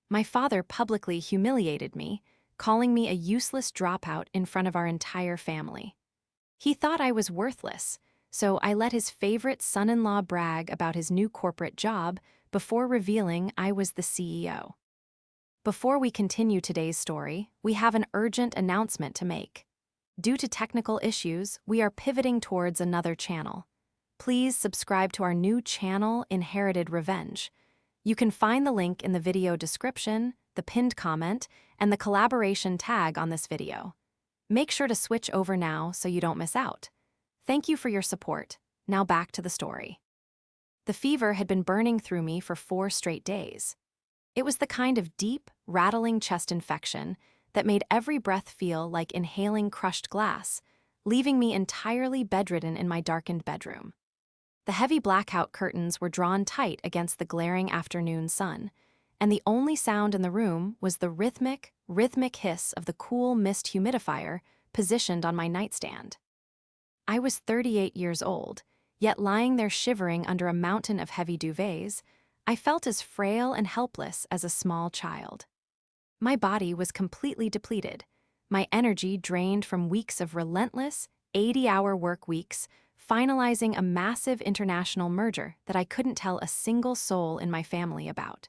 My father publicly humiliated me, calling me a useless dropout in front of our entire family. He thought I was worthless, so I let his favorite son-in-law brag about his new corporate job before revealing I was the CEO. Before we continue today's story, we have an urgent announcement to make. Due to technical issues, we are pivoting towards another channel. Please subscribe to our new channel, Inherited Revenge. You can find the link in the video description, the pinned comment, and the collaboration tag on this video. Make sure to switch over now so you don't miss out. Thank you for your support. Now back to the story. The fever had been burning through me for 4 straight days. It was the kind of deep, rattling chest infection that made every breath feel like inhaling crushed glass, leaving me entirely bedridden in my darkened bedroom. The heavy blackout curtains were drawn tight against the glaring afternoon sun, and the only sound in the room was the rhythmic hiss of the cool mist humidifier positioned on my nightstand. I was 38 years old, yet lying there shivering under a mountain of heavy duvets, I felt as frail and helpless as a small child. My body was completely depleted, my energy drained from weeks of relentless, 80-hour work weeks, finalizing a massive international merger that I couldn't tell a single soul in my family about.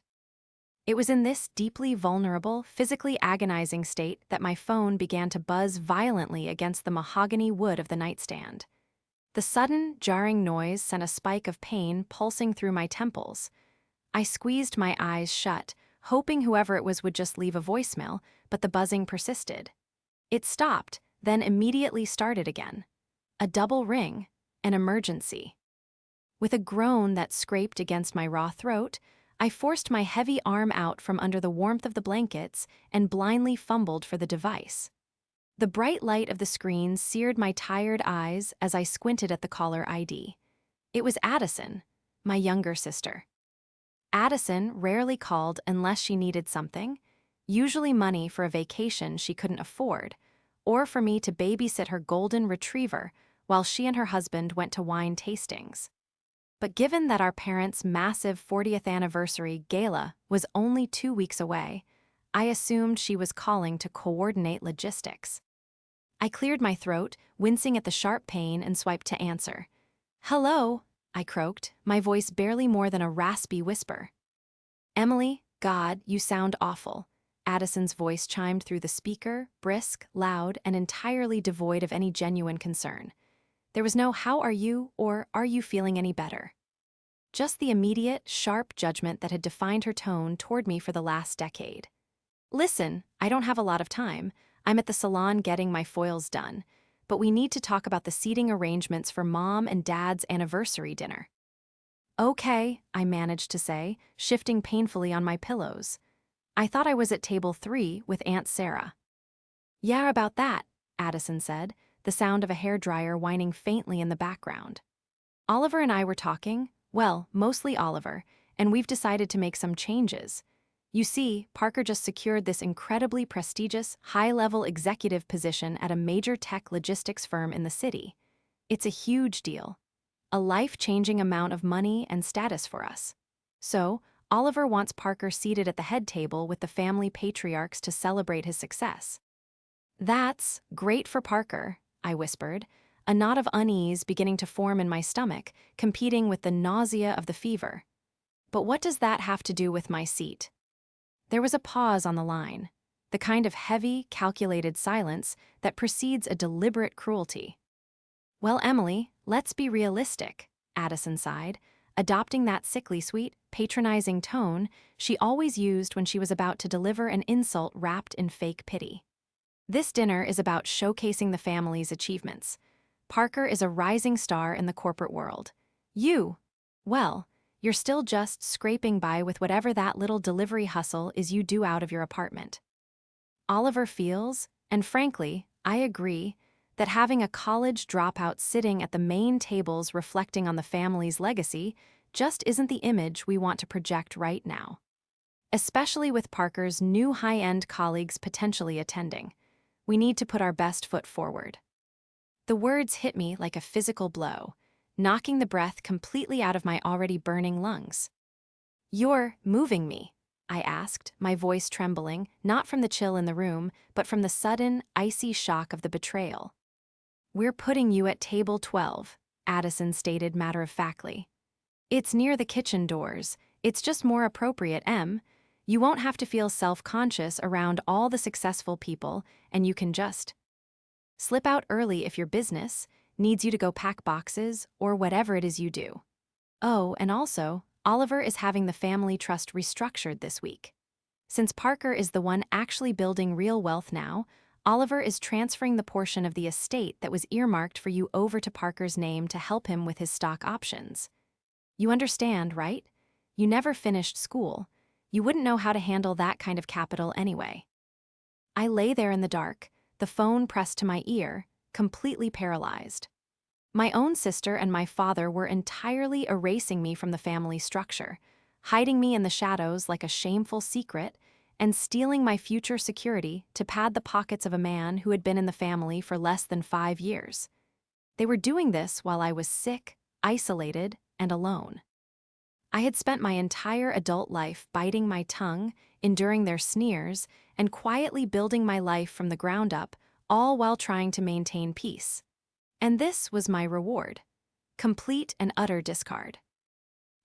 It was in this deeply vulnerable, physically agonizing state that my phone began to buzz violently against the mahogany wood of the nightstand. The sudden, jarring noise sent a spike of pain pulsing through my temples. I squeezed my eyes shut, hoping whoever it was would just leave a voicemail, but the buzzing persisted. It stopped, then immediately started again. A double ring, an emergency. With a groan that scraped against my raw throat, I forced my heavy arm out from under the warmth of the blankets and blindly fumbled for the device. The bright light of the screen seared my tired eyes as I squinted at the caller ID. It was Addison, my younger sister. Addison rarely called unless she needed something, usually money for a vacation she couldn't afford, or for me to babysit her golden retriever while she and her husband went to wine tastings. But given that our parents' massive 40th anniversary gala was only 2 weeks away, I assumed she was calling to coordinate logistics. I cleared my throat, wincing at the sharp pain, and swiped to answer. "Hello," I croaked, my voice barely more than a raspy whisper. "Emily, God, you sound awful." Addison's voice chimed through the speaker, brisk, loud, and entirely devoid of any genuine concern. There was no "how are you" or "are you feeling any better?" Just the immediate, sharp judgment that had defined her tone toward me for the last decade. "Listen, I don't have a lot of time. I'm at the salon getting my foils done, but we need to talk about the seating arrangements for Mom and Dad's anniversary dinner." "Okay," I managed to say, shifting painfully on my pillows. I thought I was at table 3 with Aunt Sarah. "Yeah, about that," Addison said, the sound of a hairdryer whining faintly in the background. "Oliver and I were talking, well, mostly Oliver, and we've decided to make some changes. You see, Parker just secured this incredibly prestigious, high-level executive position at a major tech logistics firm in the city. It's a huge deal, a life-changing amount of money and status for us. So, Oliver wants Parker seated at the head table with the family patriarchs to celebrate his success." "That's great for Parker," I whispered, a knot of unease beginning to form in my stomach, competing with the nausea of the fever. "But what does that have to do with my seat?" There was a pause on the line, the kind of heavy, calculated silence that precedes a deliberate cruelty. "Well, Emily, let's be realistic," Addison sighed, adopting that sickly sweet, patronizing tone she always used when she was about to deliver an insult wrapped in fake pity. "This dinner is about showcasing the family's achievements. Parker is a rising star in the corporate world. Well, you're still just scraping by with whatever that little delivery hustle is you do out of your apartment. Oliver feels, and frankly, I agree, that having a college dropout sitting at the main tables reflecting on the family's legacy just isn't the image we want to project right now. Especially with Parker's new high-end colleagues potentially attending. We need to put our best foot forward." The words hit me like a physical blow, knocking the breath completely out of my already burning lungs. "You're moving me," I asked, my voice trembling, not from the chill in the room, but from the sudden, icy shock of the betrayal. "We're putting you at table 12, Addison stated matter-of-factly. "It's near the kitchen doors. It's just more appropriate, Em. You won't have to feel self-conscious around all the successful people, and you can just slip out early if your business needs you to go pack boxes or whatever it is you do. Oh, and also, Oliver is having the family trust restructured this week. Since Parker is the one actually building real wealth now, Oliver is transferring the portion of the estate that was earmarked for you over to Parker's name to help him with his stock options. You understand, right? You never finished school. You wouldn't know how to handle that kind of capital anyway." I lay there in the dark, the phone pressed to my ear, completely paralyzed. My own sister and my father were entirely erasing me from the family structure, hiding me in the shadows like a shameful secret, and stealing my future security to pad the pockets of a man who had been in the family for less than 5 years. They were doing this while I was sick, isolated, and alone. I had spent my entire adult life biting my tongue, enduring their sneers, and quietly building my life from the ground up, all while trying to maintain peace. And this was my reward: complete and utter discard.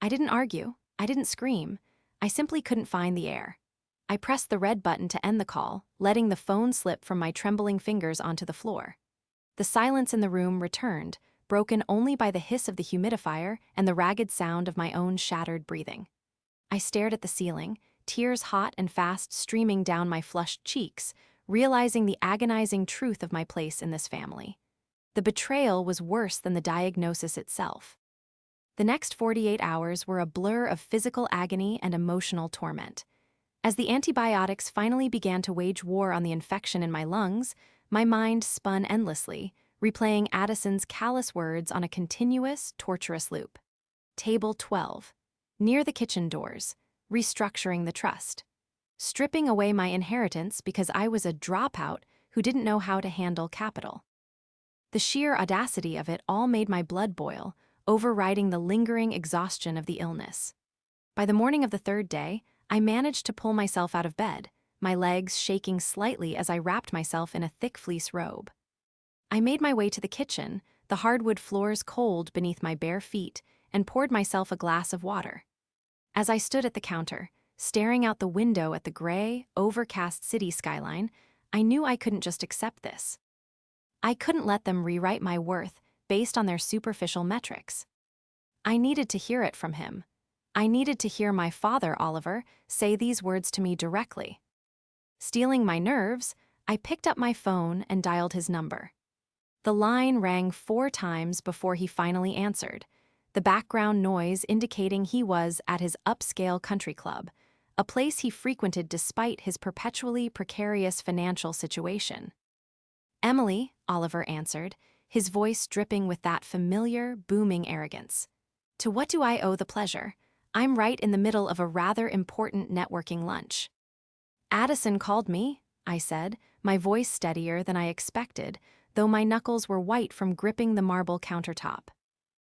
I didn't argue, I didn't scream, I simply couldn't find the air. I pressed the red button to end the call, letting the phone slip from my trembling fingers onto the floor. The silence in the room returned, broken only by the hiss of the humidifier and the ragged sound of my own shattered breathing. I stared at the ceiling, tears hot and fast streaming down my flushed cheeks, realizing the agonizing truth of my place in this family. The betrayal was worse than the diagnosis itself. The next 48 hours were a blur of physical agony and emotional torment. As the antibiotics finally began to wage war on the infection in my lungs, my mind spun endlessly, replaying Addison's callous words on a continuous, torturous loop. Table 12. Near the kitchen doors. Restructuring the trust. Stripping away my inheritance because I was a dropout who didn't know how to handle capital. The sheer audacity of it all made my blood boil, overriding the lingering exhaustion of the illness. By the morning of the third day, I managed to pull myself out of bed, my legs shaking slightly as I wrapped myself in a thick fleece robe. I made my way to the kitchen, the hardwood floors cold beneath my bare feet, and poured myself a glass of water. As I stood at the counter, staring out the window at the gray, overcast city skyline, I knew I couldn't just accept this. I couldn't let them rewrite my worth based on their superficial metrics. I needed to hear it from him. I needed to hear my father, Oliver, say these words to me directly. Stealing my nerves, I picked up my phone and dialed his number. The line rang 4 times before he finally answered, the background noise indicating he was at his upscale country club, a place he frequented despite his perpetually precarious financial situation. "Emily," Oliver answered, his voice dripping with that familiar, booming arrogance. "To what do I owe the pleasure? I'm right in the middle of a rather important networking lunch." "Addison called me," I said, my voice steadier than I expected, though my knuckles were white from gripping the marble countertop.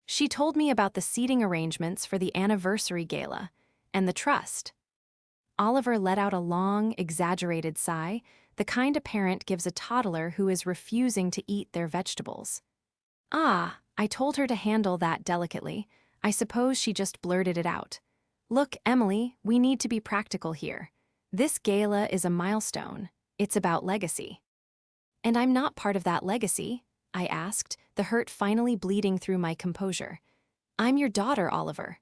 "She told me about the seating arrangements for the anniversary gala, and the trust." Oliver let out a long, exaggerated sigh, the kind a parent gives a toddler who is refusing to eat their vegetables. "Ah, I told her to handle that delicately. I suppose she just blurted it out. Look, Emily, we need to be practical here. This gala is a milestone. It's about legacy." "And I'm not part of that legacy?" I asked, the hurt finally bleeding through my composure. "I'm your daughter, Oliver."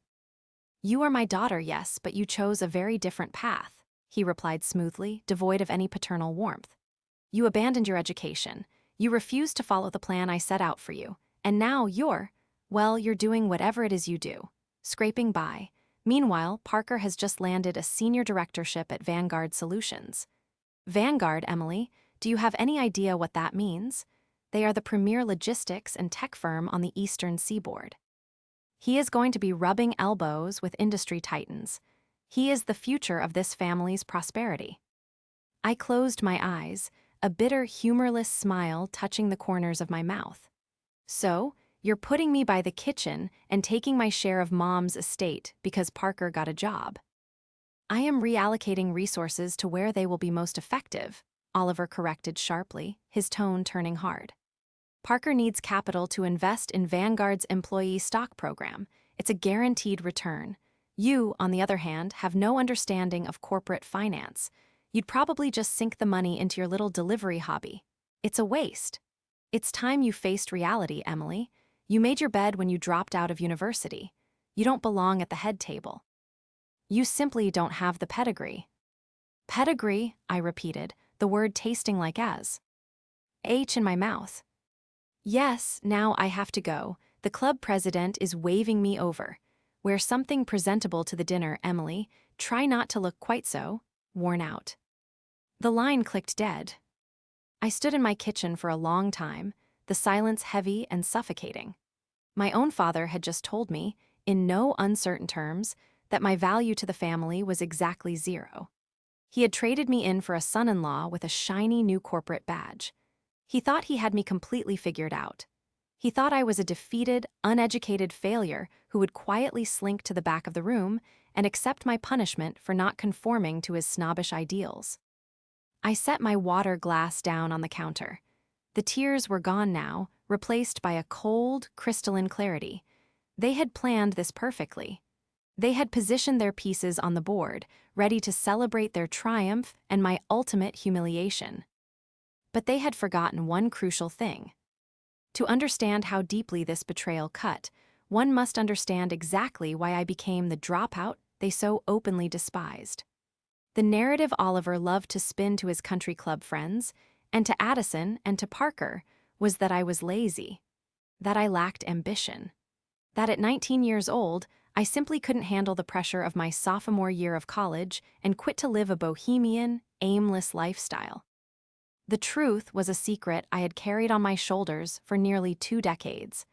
"You are my daughter, yes, but you chose a very different path," he replied smoothly, devoid of any paternal warmth. "You abandoned your education. You refused to follow the plan I set out for you. And now you're doing whatever it is you do, scraping by. Meanwhile, Parker has just landed a senior directorship at Vanguard Solutions." "Vanguard, Emily? Do you have any idea what that means?" "They are the premier logistics and tech firm on the eastern seaboard." "He is going to be rubbing elbows with industry titans. He is the future of this family's prosperity." I closed my eyes, a bitter, humorless smile touching the corners of my mouth. "So, you're putting me by the kitchen and taking my share of Mom's estate because Parker got a job." I am reallocating resources to where they will be most effective, Oliver corrected sharply, his tone turning hard. Parker needs capital to invest in Vanguard's employee stock program. It's a guaranteed return. You, on the other hand, have no understanding of corporate finance. You'd probably just sink the money into your little delivery hobby. It's a waste. It's time you faced reality, Emily. You made your bed when you dropped out of university. You don't belong at the head table. You simply don't have the pedigree. Pedigree, I repeated, the word tasting like as H in my mouth. Yes, now I have to go. The club president is waving me over. Wear something presentable to the dinner, Emily. Try not to look quite so worn out. The line clicked dead. I stood in my kitchen for a long time, the silence heavy and suffocating. My own father had just told me, in no uncertain terms, that my value to the family was exactly zero. He had traded me in for a son-in-law with a shiny new corporate badge. He thought he had me completely figured out. He thought I was a defeated, uneducated failure who would quietly slink to the back of the room and accept my punishment for not conforming to his snobbish ideals. I set my water glass down on the counter. The tears were gone now, replaced by a cold, crystalline clarity. They had planned this perfectly. They had positioned their pieces on the board, ready to celebrate their triumph and my ultimate humiliation. But they had forgotten one crucial thing. To understand how deeply this betrayal cut, one must understand exactly why I became the dropout they so openly despised. The narrative Oliver loved to spin to his country club friends, and to Addison and to Parker, was that I was lazy, that I lacked ambition, that at 19 years old, I simply couldn't handle the pressure of my sophomore year of college and quit to live a bohemian, aimless lifestyle. The truth was a secret I had carried on my shoulders for nearly 2 decades,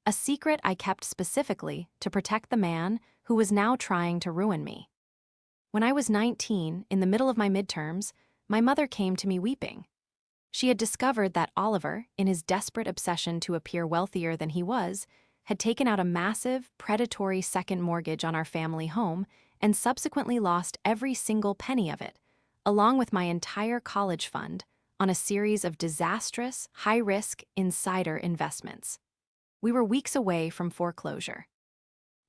a secret I kept specifically to protect the man who was now trying to ruin me. When I was 19, in the middle of my midterms, my mother came to me weeping. She had discovered that Oliver, in his desperate obsession to appear wealthier than he was, had taken out a massive, predatory second mortgage on our family home and subsequently lost every single penny of it, along with my entire college fund, on a series of disastrous, high-risk insider investments. We were weeks away from foreclosure.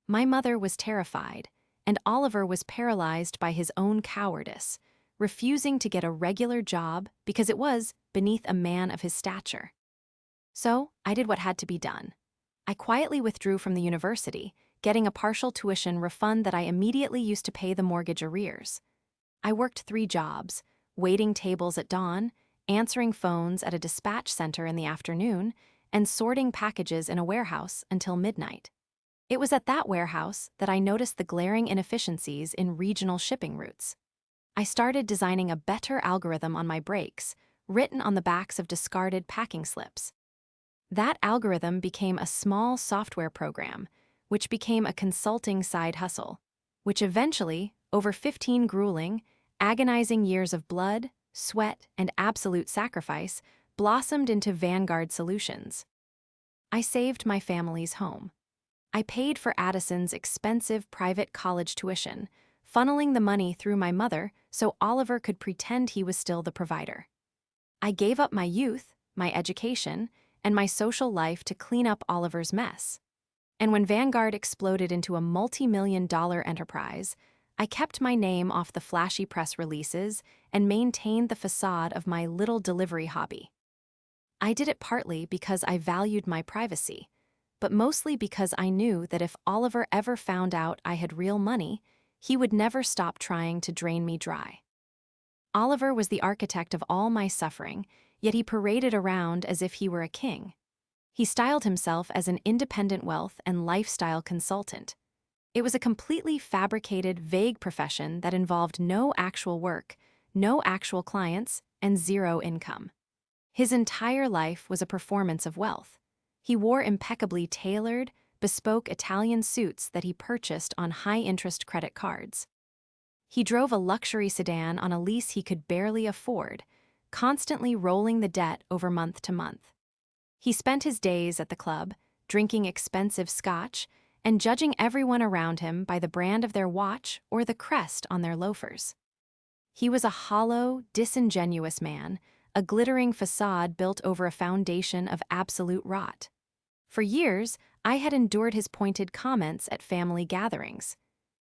My mother was terrified, and Oliver was paralyzed by his own cowardice, refusing to get a regular job because it was beneath a man of his stature. So I did what had to be done. I quietly withdrew from the university, getting a partial tuition refund that I immediately used to pay the mortgage arrears. I worked 3 jobs, waiting tables at dawn, answering phones at a dispatch center in the afternoon, and sorting packages in a warehouse until midnight. It was at that warehouse that I noticed the glaring inefficiencies in regional shipping routes. I started designing a better algorithm on my brakes, written on the backs of discarded packing slips. That algorithm became a small software program, which became a consulting side hustle, which eventually, over 15 grueling, agonizing years of blood, sweat, and absolute sacrifice, blossomed into Vanguard Solutions. I saved my family's home. I paid for Addison's expensive private college tuition, funneling the money through my mother so Oliver could pretend he was still the provider. I gave up my youth, my education, and my social life to clean up Oliver's mess. And when Vanguard exploded into a multi-million-dollar enterprise, I kept my name off the flashy press releases and maintained the facade of my little delivery hobby. I did it partly because I valued my privacy, but mostly because I knew that if Oliver ever found out I had real money, he would never stop trying to drain me dry. Oliver was the architect of all my suffering, yet he paraded around as if he were a king. He styled himself as an independent wealth and lifestyle consultant. It was a completely fabricated, vague profession that involved no actual work, no actual clients, and zero income. His entire life was a performance of wealth. He wore impeccably tailored, bespoke Italian suits that he purchased on high-interest credit cards. He drove a luxury sedan on a lease he could barely afford, constantly rolling the debt over month to month. He spent his days at the club, drinking expensive scotch, and judging everyone around him by the brand of their watch or the crest on their loafers. He was a hollow, disingenuous man, a glittering facade built over a foundation of absolute rot. For years, I had endured his pointed comments at family gatherings.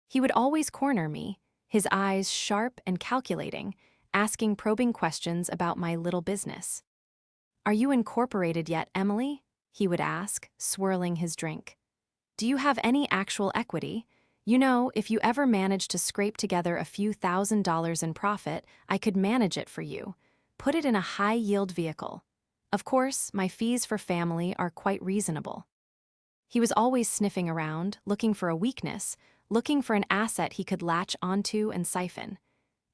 He would always corner me, his eyes sharp and calculating, asking probing questions about my little business. "Are you incorporated yet, Emily?" he would ask, swirling his drink. "Do you have any actual equity? You know, if you ever manage to scrape together a few $1,000s in profit, I could manage it for you. Put it in a high-yield vehicle. Of course, my fees for family are quite reasonable." He was always sniffing around, looking for a weakness, looking for an asset he could latch onto and siphon.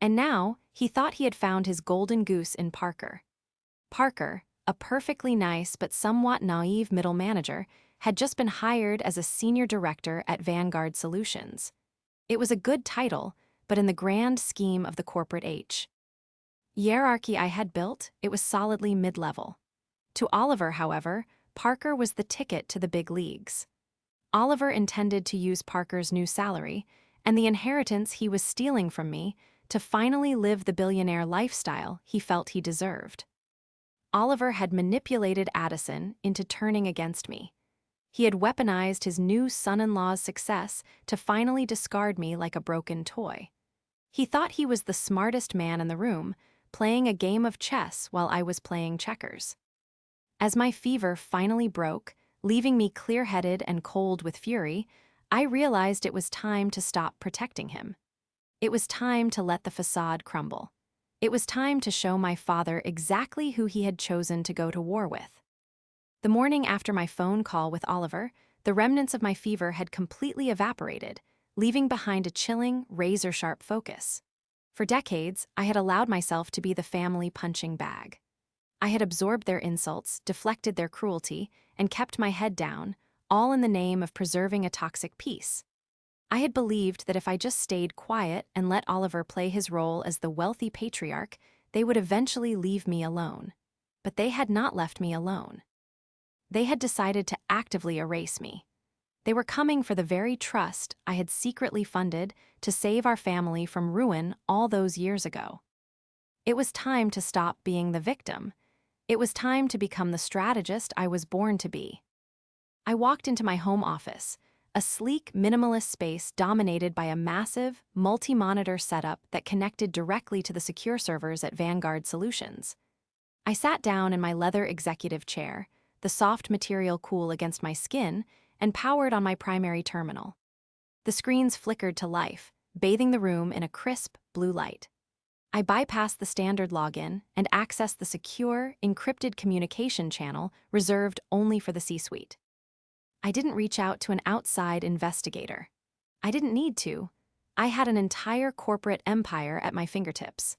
And now, he thought he had found his golden goose in Parker. Parker, a perfectly nice but somewhat naive middle manager, had just been hired as a senior director at Vanguard Solutions. It was a good title, but in the grand scheme of the corporate hierarchy I had built, it was solidly mid-level. To Oliver, however, Parker was the ticket to the big leagues. Oliver intended to use Parker's new salary, and the inheritance he was stealing from me, to finally live the billionaire lifestyle he felt he deserved. Oliver had manipulated Addison into turning against me. He had weaponized his new son-in-law's success to finally discard me like a broken toy. He thought he was the smartest man in the room, playing a game of chess while I was playing checkers. As my fever finally broke, leaving me clear-headed and cold with fury, I realized it was time to stop protecting him. It was time to let the facade crumble. It was time to show my father exactly who he had chosen to go to war with. The morning after my phone call with Oliver, the remnants of my fever had completely evaporated, leaving behind a chilling, razor-sharp focus. For decades, I had allowed myself to be the family punching bag. I had absorbed their insults, deflected their cruelty, and kept my head down, all in the name of preserving a toxic peace. I had believed that if I just stayed quiet and let Oliver play his role as the wealthy patriarch, they would eventually leave me alone. But they had not left me alone. They had decided to actively erase me. They were coming for the very trust I had secretly funded to save our family from ruin all those years ago. It was time to stop being the victim. It was time to become the strategist I was born to be. I walked into my home office, a sleek, minimalist space dominated by a massive, multi-monitor setup that connected directly to the secure servers at Vanguard Solutions. I sat down in my leather executive chair, the soft material cool against my skin, and powered on my primary terminal. The screens flickered to life, bathing the room in a crisp, blue light. I bypassed the standard login and accessed the secure, encrypted communication channel reserved only for the C-suite. I didn't reach out to an outside investigator. I didn't need to. I had an entire corporate empire at my fingertips.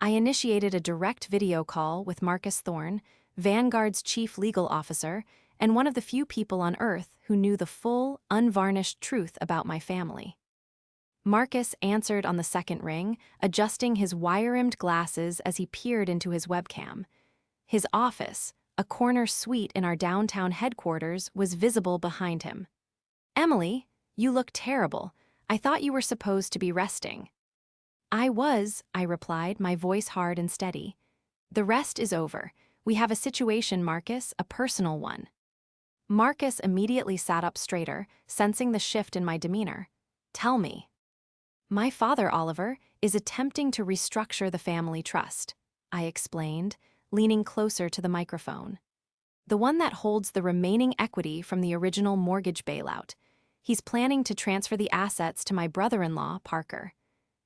I initiated a direct video call with Marcus Thorne, Vanguard's chief legal officer, and one of the few people on Earth who knew the full, unvarnished truth about my family. Marcus answered on the second ring, adjusting his wire-rimmed glasses as he peered into his webcam. His office, a corner suite in our downtown headquarters, was visible behind him. "Emily, you look terrible. I thought you were supposed to be resting." "I was," I replied, my voice hard and steady. "The rest is over. We have a situation, Marcus, a personal one." Marcus immediately sat up straighter, sensing the shift in my demeanor. "Tell me." "My father, Oliver, is attempting to restructure the family trust," I explained, leaning closer to the microphone. "The one that holds the remaining equity from the original mortgage bailout. He's planning to transfer the assets to my brother-in-law, Parker.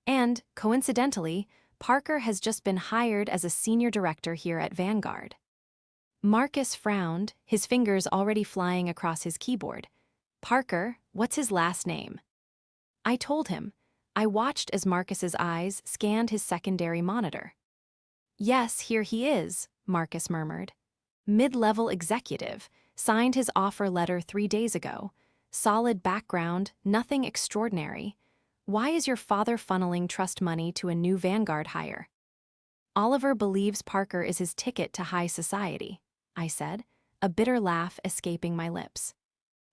And, coincidentally, Parker has just been hired as a senior director here at Vanguard." Marcus frowned, his fingers already flying across his keyboard. "Parker, what's his last name?" I told him. I watched as Marcus's eyes scanned his secondary monitor. "Yes, here he is," Marcus murmured. "Mid-level executive, signed his offer letter 3 days ago. Solid background, nothing extraordinary. Why is your father funneling trust money to a new Vanguard hire?" "Oliver believes Parker is his ticket to high society," I said, a bitter laugh escaping my lips.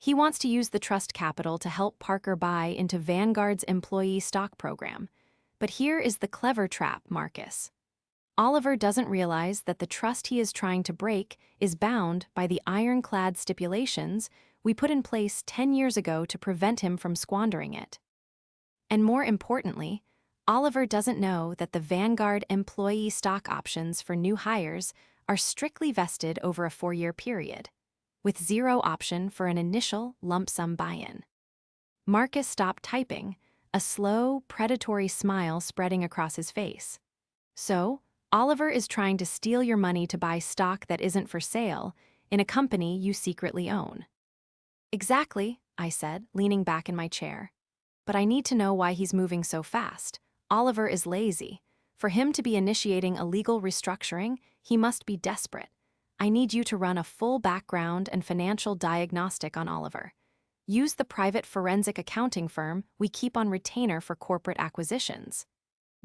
He wants to use the trust capital to help Parker buy into Vanguard's employee stock program. But here is the clever trap, Marcus. Oliver doesn't realize that the trust he is trying to break is bound by the ironclad stipulations we put in place 10 years ago to prevent him from squandering it. And more importantly, Oliver doesn't know that the Vanguard employee stock options for new hires are strictly vested over a 4-year period, with zero option for an initial lump sum buy-in. Marcus stopped typing, a slow, predatory smile spreading across his face. So, Oliver is trying to steal your money to buy stock that isn't for sale in a company you secretly own. Exactly, I said, leaning back in my chair. But I need to know why he's moving so fast. Oliver is lazy. For him to be initiating a legal restructuring, he must be desperate. I need you to run a full background and financial diagnostic on Oliver. Use the private forensic accounting firm we keep on retainer for corporate acquisitions.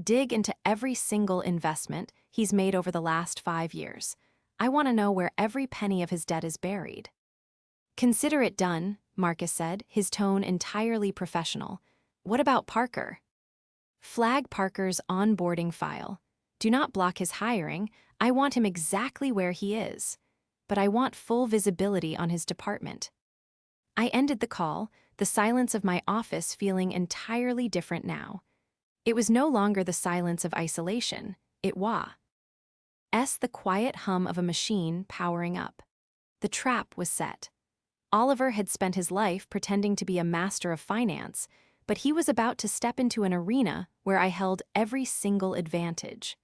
Dig into every single investment he's made over the last 5 years. I want to know where every penny of his debt is buried. Consider it done, Marcus said, his tone entirely professional. What about Parker? Flag Parker's onboarding file. Do not block his hiring. I want him exactly where he is. But I want full visibility on his department. I ended the call, the silence of my office feeling entirely different now. It was no longer the silence of isolation, it was the quiet hum of a machine powering up. The trap was set. Oliver had spent his life pretending to be a master of finance, but he was about to step into an arena where I held every single advantage.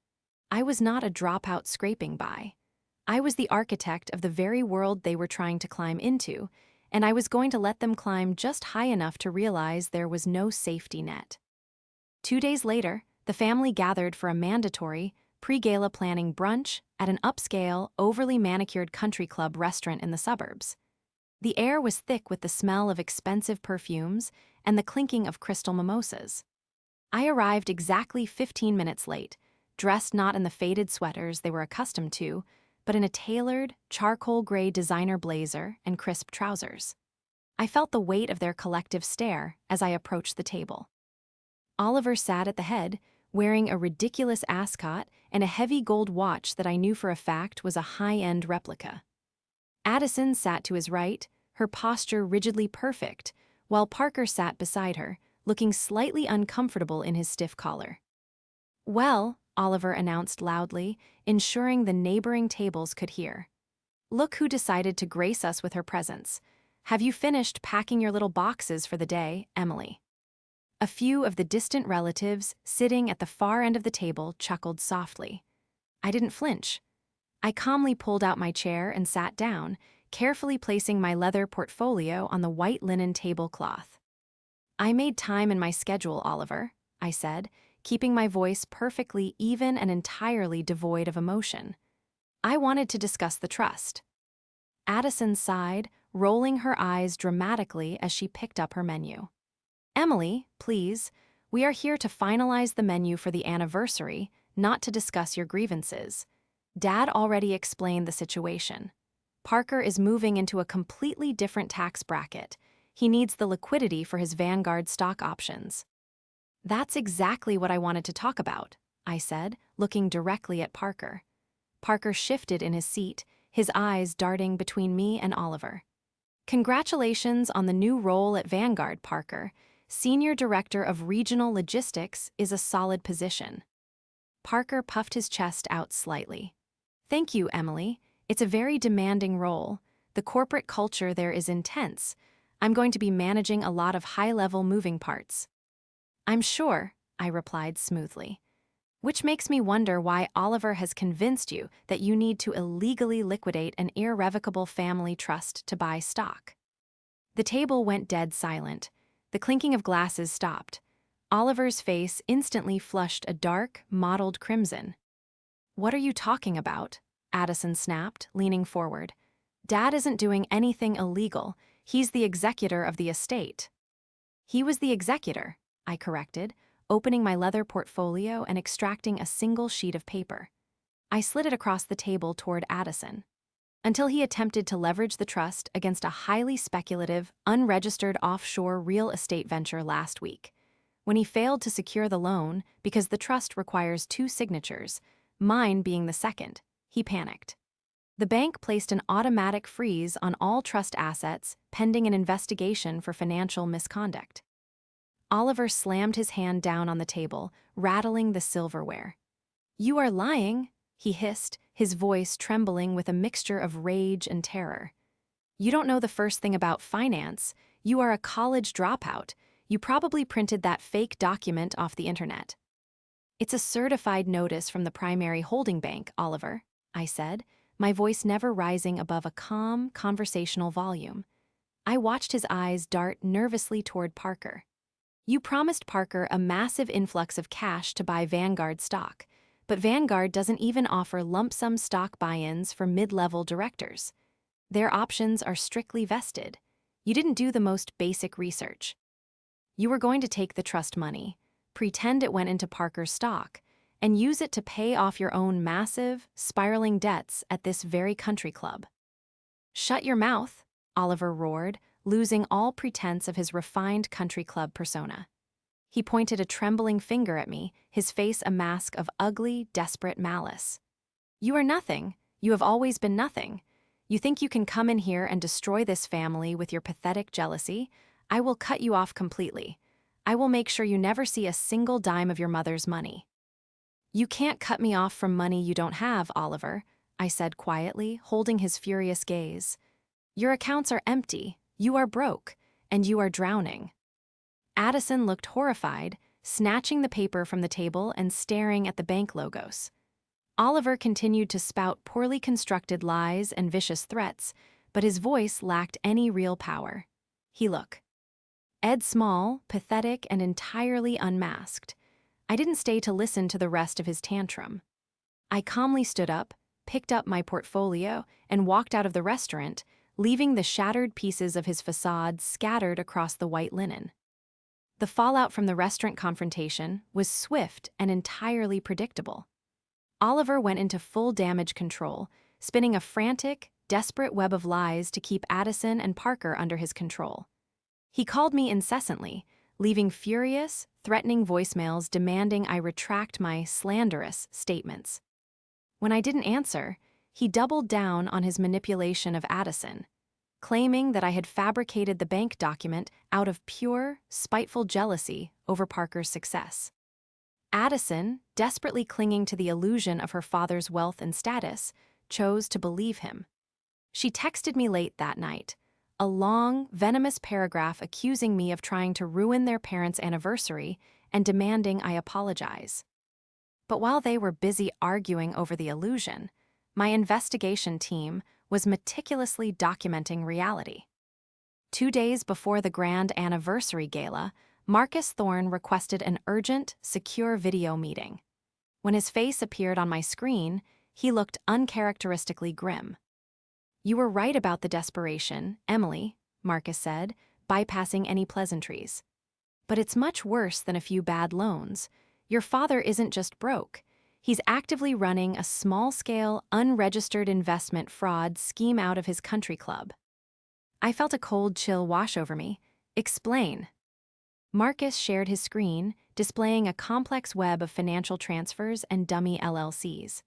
I was not a dropout scraping by. I was the architect of the very world they were trying to climb into, and I was going to let them climb just high enough to realize there was no safety net. 2 days later, the family gathered for a mandatory, pre-gala planning brunch at an upscale, overly manicured country club restaurant in the suburbs. The air was thick with the smell of expensive perfumes and the clinking of crystal mimosas. I arrived exactly 15 minutes late, dressed not in the faded sweaters they were accustomed to, but in a tailored, charcoal gray designer blazer and crisp trousers. I felt the weight of their collective stare as I approached the table. Oliver sat at the head, wearing a ridiculous ascot and a heavy gold watch that I knew for a fact was a high-end replica. Addison sat to his right, her posture rigidly perfect, while Parker sat beside her, looking slightly uncomfortable in his stiff collar. "Well," Oliver announced loudly, ensuring the neighboring tables could hear. "Look who decided to grace us with her presence. Have you finished packing your little boxes for the day, Emily?" A few of the distant relatives sitting at the far end of the table chuckled softly. I didn't flinch. I calmly pulled out my chair and sat down, carefully placing my leather portfolio on the white linen tablecloth. "I made time in my schedule, Oliver," I said, keeping my voice perfectly even and entirely devoid of emotion. "I wanted to discuss the trust." Addison sighed, rolling her eyes dramatically as she picked up her menu. "Emily, please, we are here to finalize the menu for the anniversary, not to discuss your grievances. Dad already explained the situation. Parker is moving into a completely different tax bracket. He needs the liquidity for his Vanguard stock options." "That's exactly what I wanted to talk about," I said, looking directly at Parker. Parker shifted in his seat, his eyes darting between me and Oliver. "Congratulations on the new role at Vanguard, Parker. Senior Director of Regional Logistics is a solid position." Parker puffed his chest out slightly. "Thank you, Emily. It's a very demanding role. The corporate culture there is intense. I'm going to be managing a lot of high-level moving parts." "I'm sure," I replied smoothly. "Which makes me wonder why Oliver has convinced you that you need to illegally liquidate an irrevocable family trust to buy stock." The table went dead silent. The clinking of glasses stopped. Oliver's face instantly flushed a dark, mottled crimson. "What are you talking about?" Addison snapped, leaning forward. "Dad isn't doing anything illegal. He's the executor of the estate." "He was the executor," I corrected, opening my leather portfolio and extracting a single sheet of paper. I slid it across the table toward Addison. until he attempted to leverage the trust against a highly speculative, unregistered offshore real estate venture last week. When he failed to secure the loan because the trust requires 2 signatures, mine being the second, he panicked. The bank placed an automatic freeze on all trust assets pending an investigation for financial misconduct. Oliver slammed his hand down on the table, rattling the silverware. "You are lying," he hissed, his voice trembling with a mixture of rage and terror. "You don't know the first thing about finance. You are a college dropout. You probably printed that fake document off the internet." "It's a certified notice from the primary holding bank, Oliver," I said, my voice never rising above a calm, conversational volume. I watched his eyes dart nervously toward Parker. "You promised Parker a massive influx of cash to buy Vanguard stock, but Vanguard doesn't even offer lump-sum stock buy-ins for mid-level directors. Their options are strictly vested. You didn't do the most basic research. You were going to take the trust money, pretend it went into Parker's stock, and use it to pay off your own massive, spiraling debts at this very country club." "Shut your mouth," Oliver roared, losing all pretense of his refined country club persona. He pointed a trembling finger at me, his face a mask of ugly, desperate malice. "You are nothing. You have always been nothing. You think you can come in here and destroy this family with your pathetic jealousy? I will cut you off completely. I will make sure you never see a single dime of your mother's money." "You can't cut me off from money you don't have, Oliver," I said quietly, holding his furious gaze. "Your accounts are empty, you are broke, and you are drowning." Addison looked horrified, snatching the paper from the table and staring at the bank logos. Oliver continued to spout poorly constructed lies and vicious threats, but his voice lacked any real power. He looked Ed Small, pathetic and entirely unmasked. I didn't stay to listen to the rest of his tantrum. I calmly stood up, picked up my portfolio, and walked out of the restaurant, leaving the shattered pieces of his facade scattered across the white linen. The fallout from the restaurant confrontation was swift and entirely predictable. Oliver went into full damage control, spinning a frantic, desperate web of lies to keep Addison and Parker under his control. He called me incessantly, leaving furious, threatening voicemails demanding I retract my slanderous statements. When I didn't answer, he doubled down on his manipulation of Addison, claiming that I had fabricated the bank document out of pure, spiteful jealousy over Parker's success. Addison, desperately clinging to the illusion of her father's wealth and status, chose to believe him. She texted me late that night, a long, venomous paragraph accusing me of trying to ruin their parents' anniversary and demanding I apologize. But while they were busy arguing over the illusion, my investigation team was meticulously documenting reality. 2 days before the grand anniversary gala, Marcus Thorne requested an urgent, secure video meeting. When his face appeared on my screen, he looked uncharacteristically grim. "You were right about the desperation, Emily," Marcus said, bypassing any pleasantries. "But it's much worse than a few bad loans. Your father isn't just broke. He's actively running a small-scale, unregistered investment fraud scheme out of his country club." I felt a cold chill wash over me. "Explain." Marcus shared his screen, displaying a complex web of financial transfers and dummy LLCs.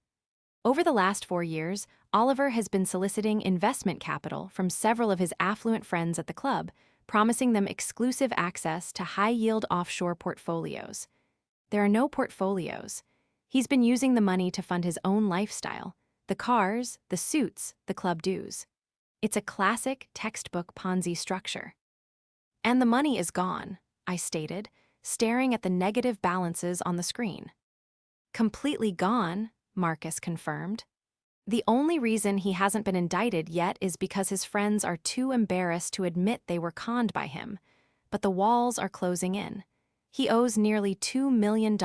Over the last 4 years, Oliver has been soliciting investment capital from several of his affluent friends at the club, promising them exclusive access to high-yield offshore portfolios. There are no portfolios. He's been using the money to fund his own lifestyle, the cars, the suits, the club dues. It's a classic, textbook Ponzi structure. "And the money is gone," I stated, staring at the negative balances on the screen. "Completely gone," Marcus confirmed. "The only reason he hasn't been indicted yet is because his friends are too embarrassed to admit they were conned by him. But the walls are closing in. He owes nearly $2 million.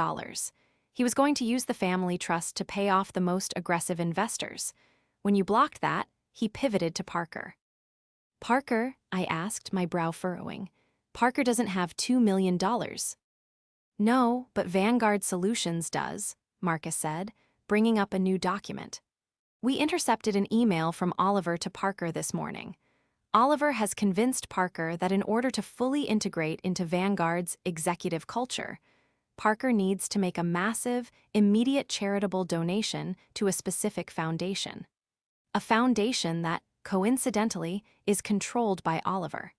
He was going to use the family trust to pay off the most aggressive investors. When you blocked that, he pivoted to Parker." "Parker?" I asked, my brow furrowing. "Parker doesn't have $2 million. "No, but Vanguard Solutions does," Marcus said, bringing up a new document. We intercepted an email from Oliver to Parker this morning. Oliver has convinced Parker that in order to fully integrate into Vanguard's executive culture, Parker needs to make a massive, immediate charitable donation to a specific foundation. A foundation that, coincidentally, is controlled by Oliver.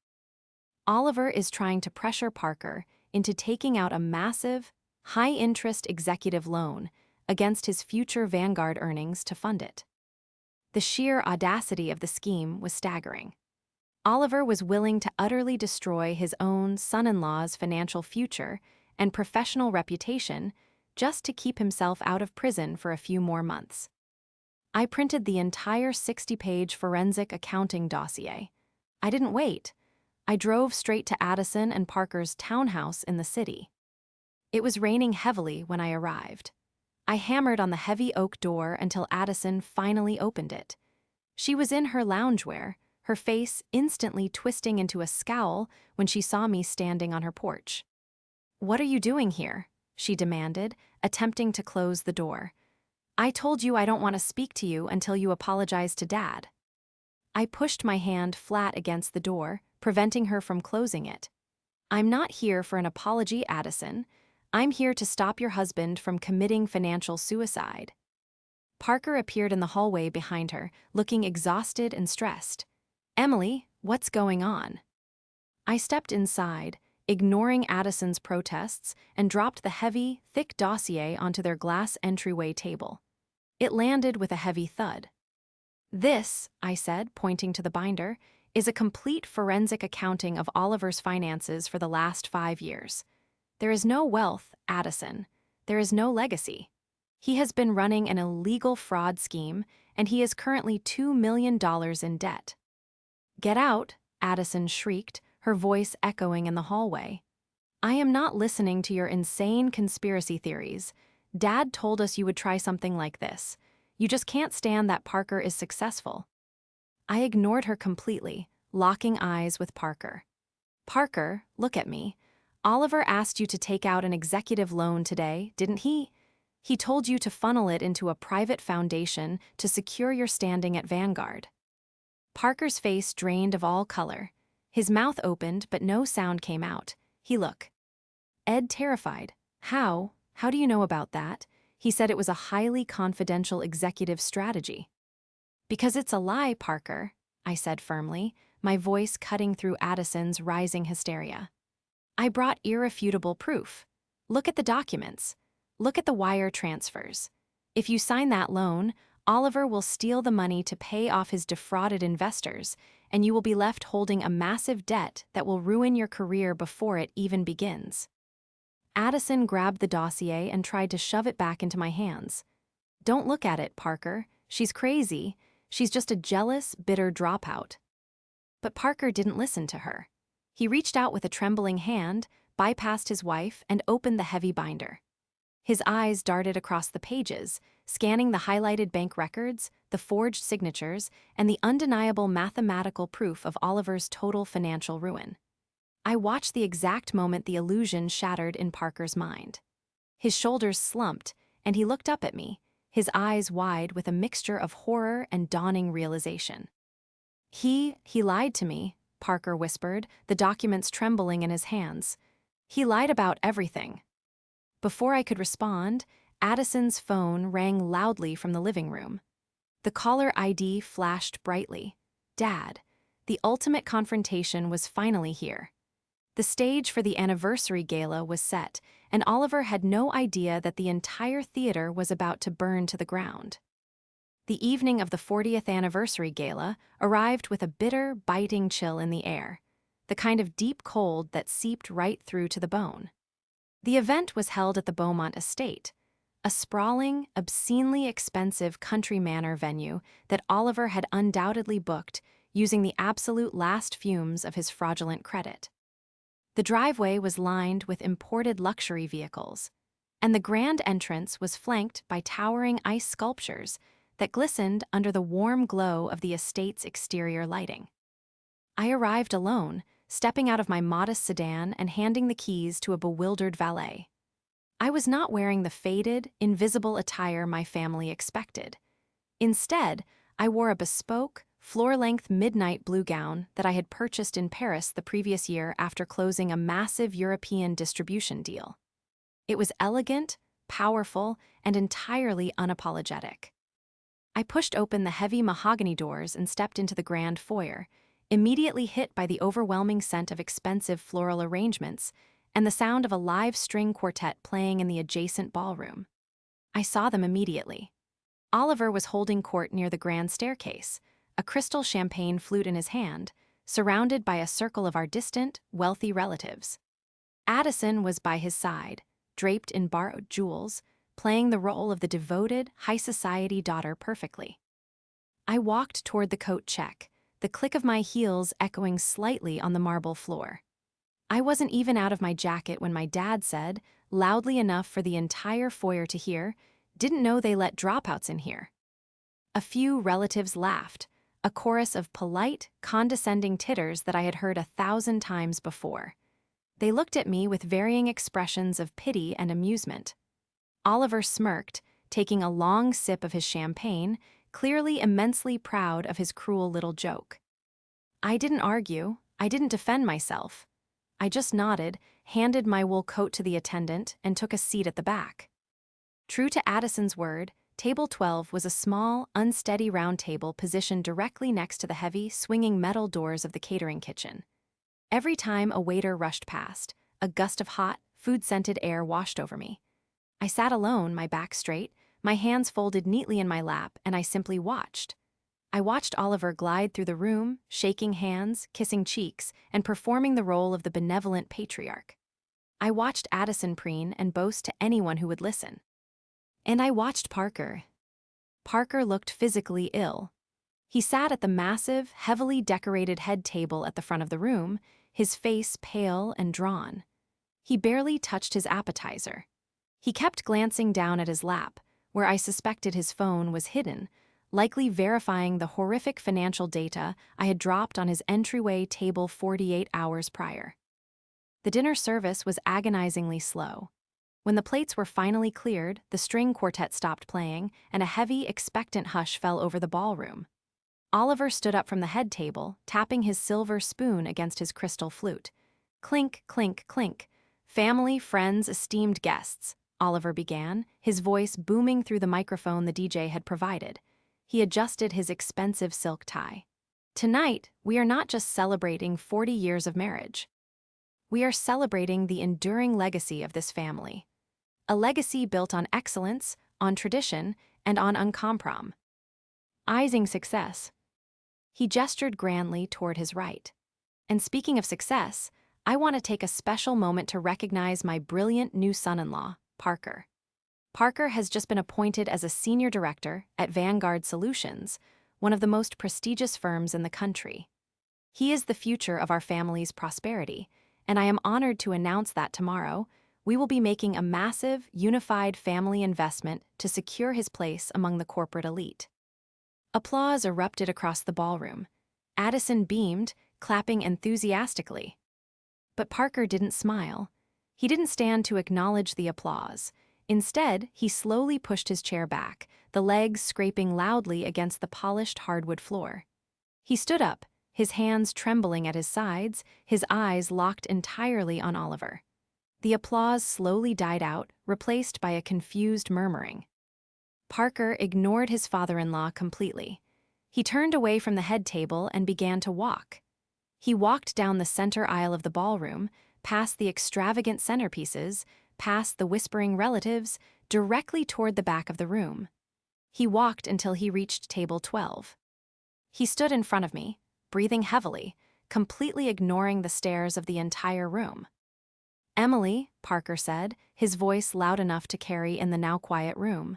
Oliver is trying to pressure Parker into taking out a massive, high-interest executive loan against his future Vanguard earnings to fund it. The sheer audacity of the scheme was staggering. Oliver was willing to utterly destroy his own son-in-law's financial future and professional reputation just to keep himself out of prison for a few more months. I printed the entire 60-page forensic accounting dossier. I didn't wait. I drove straight to Addison and Parker's townhouse in the city. It was raining heavily when I arrived. I hammered on the heavy oak door until Addison finally opened it. She was in her loungewear, her face instantly twisting into a scowl when she saw me standing on her porch. "What are you doing here?" she demanded, attempting to close the door. "I told you I don't want to speak to you until you apologize to Dad." I pushed my hand flat against the door, preventing her from closing it. "I'm not here for an apology, Addison. I'm here to stop your husband from committing financial suicide." Parker appeared in the hallway behind her, looking exhausted and stressed. "Emily, what's going on?" I stepped inside, ignoring Addison's protests, and dropped the heavy, thick dossier onto their glass entryway table. It landed with a heavy thud. "This," I said, pointing to the binder, "is a complete forensic accounting of Oliver's finances for the last 5 years. There is no wealth, Addison. There is no legacy. He has been running an illegal fraud scheme, and he is currently $2 million in debt." "Get out," Addison shrieked, her voice echoing in the hallway. "I am not listening to your insane conspiracy theories. Dad told us you would try something like this. You just can't stand that Parker is successful." I ignored her completely, locking eyes with Parker. "Parker, look at me. Oliver asked you to take out an executive loan today, didn't he? He told you to funnel it into a private foundation to secure your standing at Vanguard." Parker's face drained of all color. His mouth opened, but no sound came out. He looked terrified. How do you know about that?" He said it was a highly confidential executive strategy. "Because it's a lie, Parker," I said firmly, my voice cutting through Addison's rising hysteria. "I brought irrefutable proof. Look at the documents. Look at the wire transfers. If you sign that loan, Oliver will steal the money to pay off his defrauded investors, and you will be left holding a massive debt that will ruin your career before it even begins." Addison grabbed the dossier and tried to shove it back into my hands. "Don't look at it, Parker. She's crazy. She's just a jealous, bitter dropout." But Parker didn't listen to her. He reached out with a trembling hand, bypassed his wife, and opened the heavy binder. His eyes darted across the pages, scanning the highlighted bank records, the forged signatures, and the undeniable mathematical proof of Oliver's total financial ruin. I watched the exact moment the illusion shattered in Parker's mind. His shoulders slumped, and he looked up at me, his eyes wide with a mixture of horror and dawning realization. He lied to me," Parker whispered, the documents trembling in his hands. "He lied about everything." Before I could respond, Addison's phone rang loudly from the living room. The caller ID flashed brightly. Dad. The ultimate confrontation was finally here. The stage for the anniversary gala was set, and Oliver had no idea that the entire theater was about to burn to the ground. The evening of the 40th anniversary gala arrived with a bitter, biting chill in the air, the kind of deep cold that seeped right through to the bone. The event was held at the Beaumont Estate, a sprawling, obscenely expensive country manor venue that Oliver had undoubtedly booked using the absolute last fumes of his fraudulent credit. The driveway was lined with imported luxury vehicles, and the grand entrance was flanked by towering ice sculptures that glistened under the warm glow of the estate's exterior lighting. I arrived alone, stepping out of my modest sedan and handing the keys to a bewildered valet. I was not wearing the faded, invisible attire my family expected. Instead, I wore a bespoke, floor-length midnight blue gown that I had purchased in Paris the previous year after closing a massive European distribution deal. It was elegant, powerful, and entirely unapologetic. I pushed open the heavy mahogany doors and stepped into the grand foyer, immediately hit by the overwhelming scent of expensive floral arrangements and the sound of a live string quartet playing in the adjacent ballroom. I saw them immediately. Oliver was holding court near the grand staircase, a crystal champagne flute in his hand, surrounded by a circle of our distant, wealthy relatives. Addison was by his side, draped in borrowed jewels, playing the role of the devoted, high-society daughter perfectly. I walked toward the coat check, the click of my heels echoing slightly on the marble floor. I wasn't even out of my jacket when my dad said, loudly enough for the entire foyer to hear, "Didn't know they let dropouts in here." A few relatives laughed, a chorus of polite, condescending titters that I had heard 1,000 times before. They looked at me with varying expressions of pity and amusement. Oliver smirked, taking a long sip of his champagne, clearly immensely proud of his cruel little joke. I didn't argue, I didn't defend myself. I just nodded, handed my wool coat to the attendant, and took a seat at the back. True to Addison's word, Table 12 was a small, unsteady round table positioned directly next to the heavy, swinging metal doors of the catering kitchen. Every time a waiter rushed past, a gust of hot, food-scented air washed over me. I sat alone, my back straight, my hands folded neatly in my lap, and I simply watched. I watched Oliver glide through the room, shaking hands, kissing cheeks, and performing the role of the benevolent patriarch. I watched Addison preen and boast to anyone who would listen. And I watched Parker. Parker looked physically ill. He sat at the massive, heavily decorated head table at the front of the room, his face pale and drawn. He barely touched his appetizer. He kept glancing down at his lap, where I suspected his phone was hidden, likely verifying the horrific financial data I had dropped on his entryway table 48 hours prior. The dinner service was agonizingly slow. When the plates were finally cleared, the string quartet stopped playing, and a heavy, expectant hush fell over the ballroom. Oliver stood up from the head table, tapping his silver spoon against his crystal flute. "Clink, clink, clink. Family, friends, esteemed guests," Oliver began, his voice booming through the microphone the DJ had provided. He adjusted his expensive silk tie. "Tonight, we are not just celebrating 40 years of marriage. We are celebrating the enduring legacy of this family. A legacy built on excellence, on tradition, and on uncompromising success." He gestured grandly toward his right. "And speaking of success, I want to take a special moment to recognize my brilliant new son-in-law, Parker. Parker has just been appointed as a senior director at Vanguard Solutions, one of the most prestigious firms in the country. He is the future of our family's prosperity, and I am honored to announce that tomorrow, we will be making a massive, unified family investment to secure his place among the corporate elite." Applause erupted across the ballroom. Addison beamed, clapping enthusiastically. But Parker didn't smile. He didn't stand to acknowledge the applause. Instead, he slowly pushed his chair back, the legs scraping loudly against the polished hardwood floor. He stood up, his hands trembling at his sides, his eyes locked entirely on Oliver. The applause slowly died out, replaced by a confused murmuring. Parker ignored his father-in-law completely. He turned away from the head table and began to walk. He walked down the center aisle of the ballroom, past the extravagant centerpieces, past the whispering relatives, directly toward the back of the room. He walked until he reached table 12. He stood in front of me, breathing heavily, completely ignoring the stares of the entire room. "Emily," Parker said, his voice loud enough to carry in the now quiet room.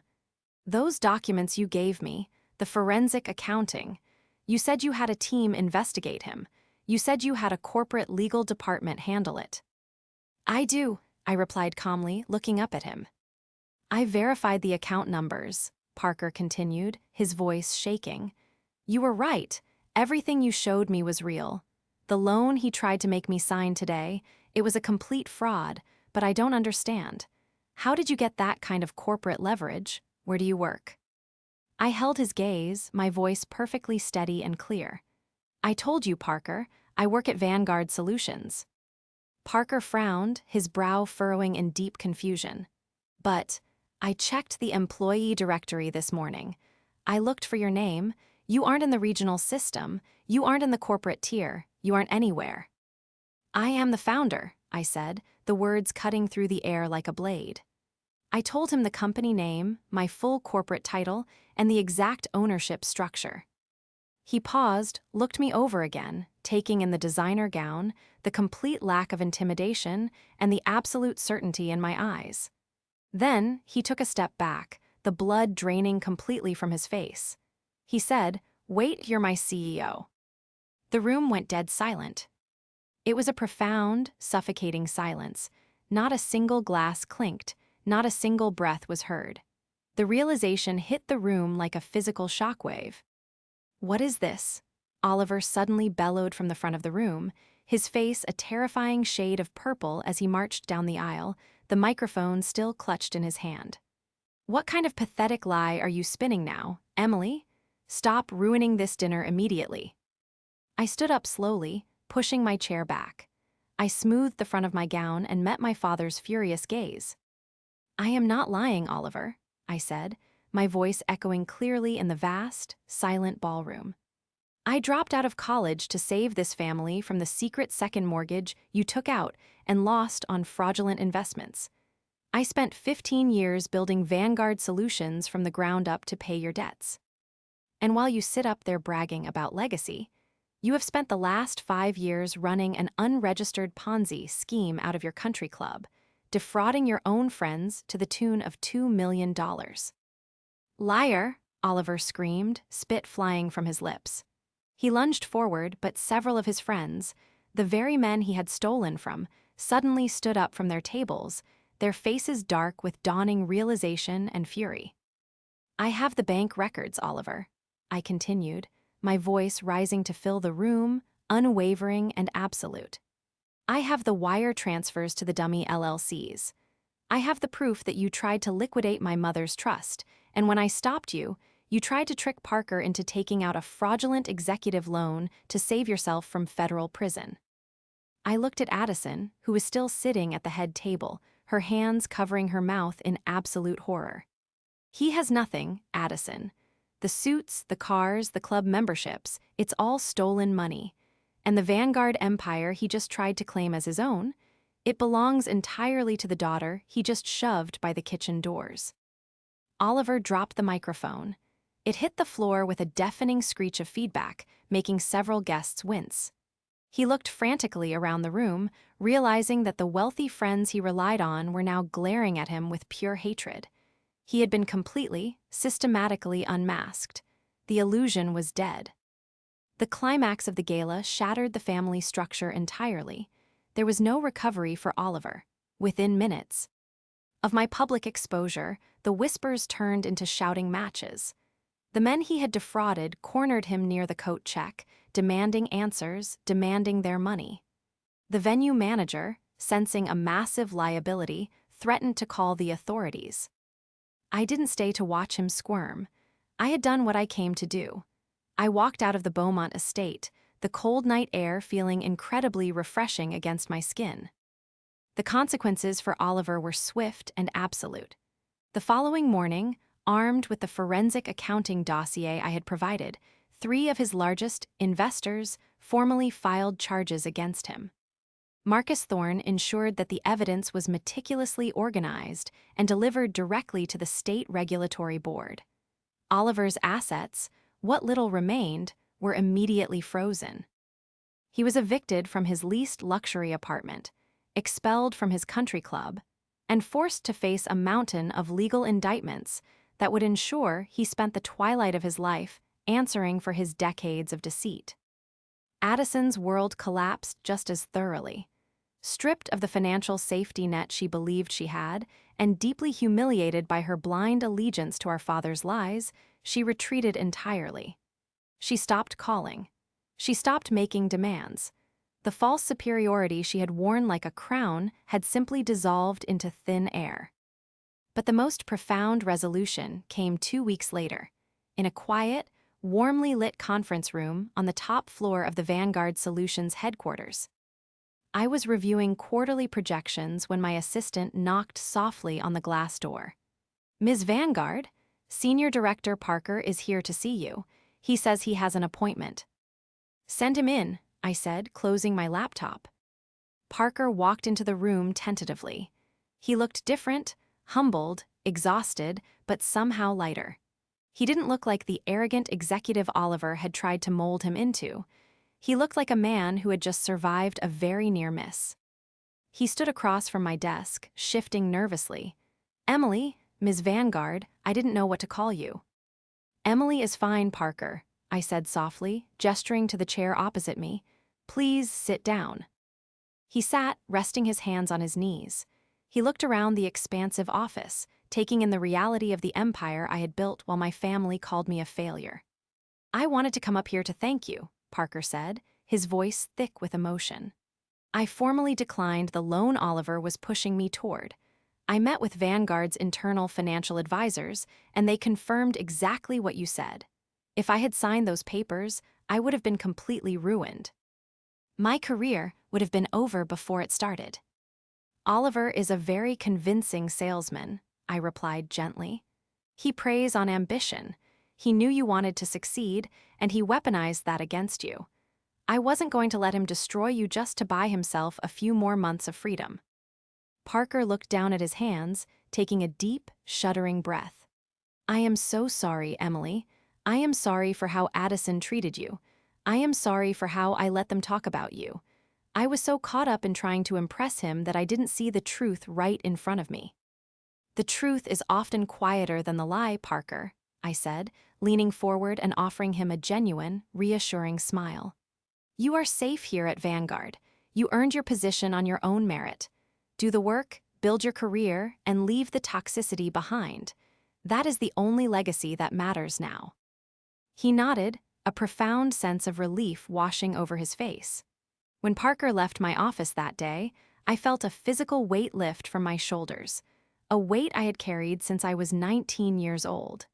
"Those documents you gave me, the forensic accounting, you said you had a team investigate him. You said you had a corporate legal department handle it." "I do," I replied calmly, looking up at him. "I verified the account numbers," Parker continued, his voice shaking. "You were right. Everything you showed me was real. The loan he tried to make me sign today, it was a complete fraud, but I don't understand. How did you get that kind of corporate leverage? Where do you work?" I held his gaze, my voice perfectly steady and clear. "I told you, Parker, I work at Vanguard Solutions." Parker frowned, his brow furrowing in deep confusion. "But I checked the employee directory this morning. I looked for your name. You aren't in the regional system. You aren't in the corporate tier. You aren't anywhere." "I am the founder," I said, the words cutting through the air like a blade. I told him the company name, my full corporate title, and the exact ownership structure. He paused, looked me over again, taking in the designer gown, the complete lack of intimidation, and the absolute certainty in my eyes. Then he took a step back, the blood draining completely from his face. He said, "Wait, you're my CEO." The room went dead silent. It was a profound, suffocating silence. Not a single glass clinked, not a single breath was heard. The realization hit the room like a physical shockwave. "What is this?" Oliver suddenly bellowed from the front of the room, his face a terrifying shade of purple as he marched down the aisle, the microphone still clutched in his hand. "What kind of pathetic lie are you spinning now, Emily? Stop ruining this dinner immediately." I stood up slowly, pushing my chair back. I smoothed the front of my gown and met my father's furious gaze. "I am not lying, Oliver," I said, my voice echoing clearly in the vast, silent ballroom. "I dropped out of college to save this family from the secret second mortgage you took out and lost on fraudulent investments. I spent 15 years building Vanguard Solutions from the ground up to pay your debts. And while you sit up there bragging about legacy, you have spent the last 5 years running an unregistered Ponzi scheme out of your country club, defrauding your own friends to the tune of $2 million. "Liar!" Oliver screamed, spit flying from his lips. He lunged forward, but several of his friends, the very men he had stolen from, suddenly stood up from their tables, their faces dark with dawning realization and fury. "I have the bank records, Oliver," I continued, my voice rising to fill the room, unwavering and absolute. "I have the wire transfers to the dummy LLCs. I have the proof that you tried to liquidate my mother's trust, and when I stopped you, you tried to trick Parker into taking out a fraudulent executive loan to save yourself from federal prison." I looked at Addison, who was still sitting at the head table, her hands covering her mouth in absolute horror. "He has nothing, Addison. The suits, the cars, the club memberships, it's all stolen money. And the Vanguard empire he just tried to claim as his own, it belongs entirely to the daughter he just shoved by the kitchen doors." Oliver dropped the microphone. It hit the floor with a deafening screech of feedback, making several guests wince. He looked frantically around the room, realizing that the wealthy friends he relied on were now glaring at him with pure hatred. He had been completely, systematically unmasked. The illusion was dead. The climax of the gala shattered the family structure entirely. There was no recovery for Oliver. Within minutes of my public exposure, the whispers turned into shouting matches. The men he had defrauded cornered him near the coat check, demanding answers, demanding their money. The venue manager, sensing a massive liability, threatened to call the authorities. I didn't stay to watch him squirm. I had done what I came to do. I walked out of the Beaumont estate, the cold night air feeling incredibly refreshing against my skin. The consequences for Oliver were swift and absolute. The following morning, armed with the forensic accounting dossier I had provided, 3 of his largest investors formally filed charges against him. Marcus Thorne ensured that the evidence was meticulously organized and delivered directly to the state regulatory board. Oliver's assets, what little remained, were immediately frozen. He was evicted from his leased luxury apartment, expelled from his country club, and forced to face a mountain of legal indictments that would ensure he spent the twilight of his life answering for his decades of deceit. Addison's world collapsed just as thoroughly. Stripped of the financial safety net she believed she had, and deeply humiliated by her blind allegiance to our father's lies, she retreated entirely. She stopped calling. She stopped making demands. The false superiority she had worn like a crown had simply dissolved into thin air. But the most profound resolution came 2 weeks later. in a quiet, warmly lit conference room on the top floor of the Vanguard Solutions headquarters. I was reviewing quarterly projections when my assistant knocked softly on the glass door. "Ms. Vanguard, Senior Director Parker is here to see you. He says he has an appointment." "Send him in," I said, closing my laptop. Parker walked into the room tentatively. He looked different, humbled, exhausted, but somehow lighter. He didn't look like the arrogant executive Oliver had tried to mold him into. He looked like a man who had just survived a very near miss. He stood across from my desk, shifting nervously. "Emily, Ms. Vanguard, I didn't know what to call you." "Emily is fine, Parker," I said softly, gesturing to the chair opposite me. "Please sit down." He sat, resting his hands on his knees. He looked around the expansive office, taking in the reality of the empire I had built while my family called me a failure. "I wanted to come up here to thank you," Parker said, his voice thick with emotion. "I formally declined the loan Oliver was pushing me toward. I met with Vanguard's internal financial advisors, and they confirmed exactly what you said. If I had signed those papers, I would have been completely ruined. My career would have been over before it started." "Oliver is a very convincing salesman," I replied gently. "He preys on ambition. He knew you wanted to succeed, and he weaponized that against you. I wasn't going to let him destroy you just to buy himself a few more months of freedom." Parker looked down at his hands, taking a deep, shuddering breath. "I am so sorry, Emily. I am sorry for how Addison treated you. I am sorry for how I let them talk about you. I was so caught up in trying to impress him that I didn't see the truth right in front of me." "The truth is often quieter than the lie, Parker," I said, leaning forward and offering him a genuine, reassuring smile. "You are safe here at Vanguard. You earned your position on your own merit. Do the work, build your career, and leave the toxicity behind. That is the only legacy that matters now." He nodded, a profound sense of relief washing over his face. When Parker left my office that day, I felt a physical weight lift from my shoulders, a weight I had carried since I was 19 years old.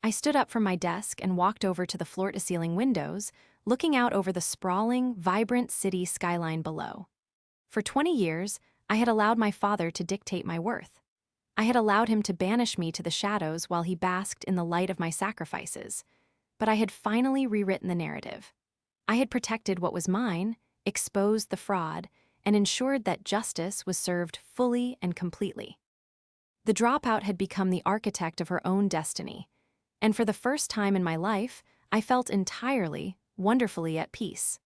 I stood up from my desk and walked over to the floor-to-ceiling windows, looking out over the sprawling, vibrant city skyline below. For 20 years, I had allowed my father to dictate my worth. I had allowed him to banish me to the shadows while he basked in the light of my sacrifices. But I had finally rewritten the narrative. I had protected what was mine, exposed the fraud, and ensured that justice was served fully and completely. The dropout had become the architect of her own destiny, and for the first time in my life, I felt entirely, wonderfully at peace.